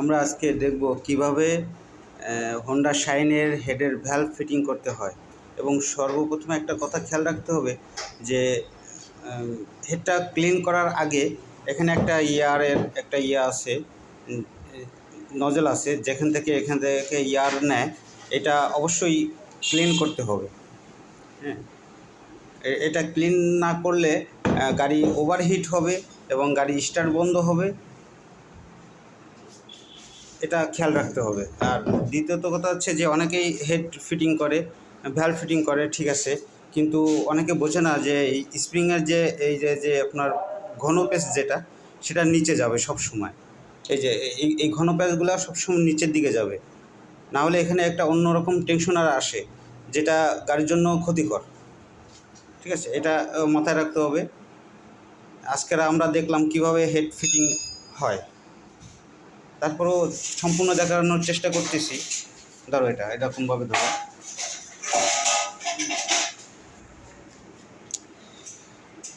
আমরা আজকে দেখব কিভাবে হোন্ডা শাইনের হেডের ভ্যালভ ফিটিং করতে হয়। এবং সর্বপ্রথমে একটা কথা খেয়াল রাখতে হবে যে হেডটা ক্লিন করার আগে এখানে একটা এয়ারের একটা আছে, নজল আছে, এখান থেকে এয়ার নেয়। এটা অবশ্যই ক্লিন করতে হবে। হ্যাঁ, এটা ক্লিন না করলে গাড়ি ওভারহিট হবে এবং গাড়ি স্টার্ট বন্ধ হবে। এটা খেয়াল রাখতে হবে। আর দ্বিতীয়ত কথা হচ্ছে যে অনেকেই হেড ফিটিং করে, ভ্যালভ ফিটিং করে, ঠিক আছে, কিন্তু অনেকে বোঝে না যে এই স্প্রিংয়ের যে এই যে আপনার ঘন পেঁচ যেটা, সেটা নিচে যাবে সব সময়। এই যে এই ঘন পেঁচগুলো সবসময় নিচের দিকে যাবে, না হলে এখানে একটা অন্যরকম টেনশনার আসে, যেটা গাড়ির জন্য ক্ষতিকর। ঠিক আছে, এটা মাথায় রাখতে হবে। আজকের আমরা দেখলাম কিভাবে হেড ফিটিং হয়, তারপরেও সম্পূর্ণ দেখানোর চেষ্টা করতেছি। ধরো এটা এরকমভাবে ধরো।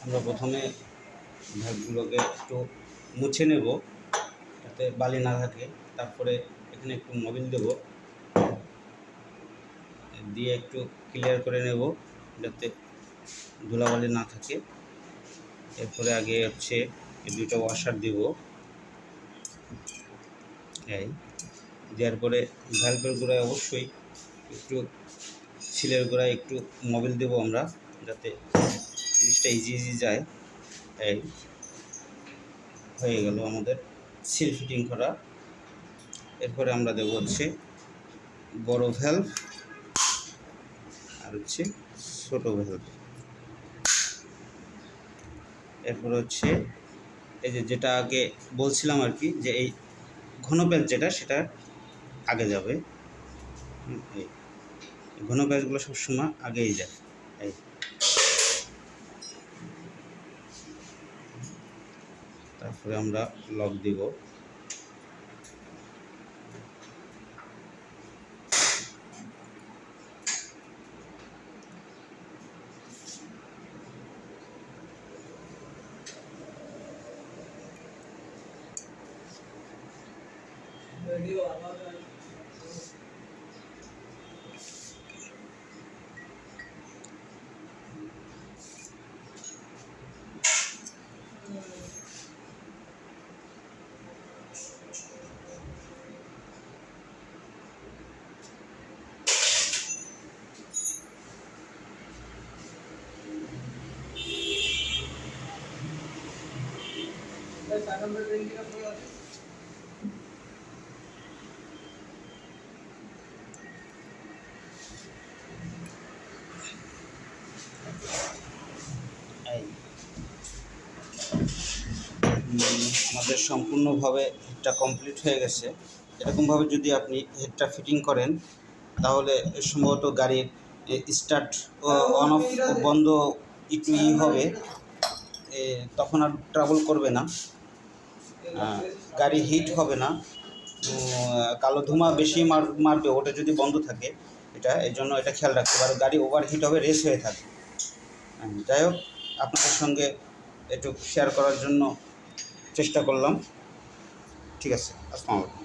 আমরা প্রথমে ভাগগুলোকে একটু মুছে নেব যাতে বালি না থাকে। তারপরে এখানে একটু মোবিল দেব, দিয়ে একটু ক্লিয়ার করে নেব যাতে ধুলাবালি না থাকে। এরপরে আগে হচ্ছে এই দুটো ওয়াশার দিব, এই দেওয়ার পরে ভ্যালভের গোড়ায় অবশ্যই একটু সিলের গোড়ায় একটু মোবিল দেব আমরা, যাতে জিনিসটা ইজি যায়। এই হয়ে গেল আমাদের সিল ফিটিং করা। এরপরে আমরা দেবো হচ্ছে বড় ভ্যালভ আর হচ্ছে ছোটো ভ্যালভ। এরপরে হচ্ছে এই যেটা আগে বলছিলাম আর কি, যে এই ঘন প্যাচ যেটা, সেটা আগে যাবে। এই ঘন প্যাচগুলো সবসময় আগেই যায়। এই তারপরে আমরা লক দিব। আমাদের সম্পূর্ণভাবে হেডটা কমপ্লিট হয়ে গেছে। এরকমভাবে যদি আপনি হেডটা ফিটিং করেন, তাহলে সম্ভবত গাড়ির স্টার্ট অন অফ বন্ধ একটু হবে, তখন আর ট্রাবল করবে না, গাড়ি হিট হবে না, কালো ধোঁয়া বেশি মারবে ওটা যদি বন্ধ থাকে। এটা এই জন্য এটা খেয়াল রাখতে পারো, গাড়ি ওভার হিট হবে, রেস হয়ে থাকে। যাই হোক, আপনাদের সঙ্গে একটু শেয়ার করার জন্য চেষ্টা করলাম। ঠিক আছে, আসসালামু আলাইকুম।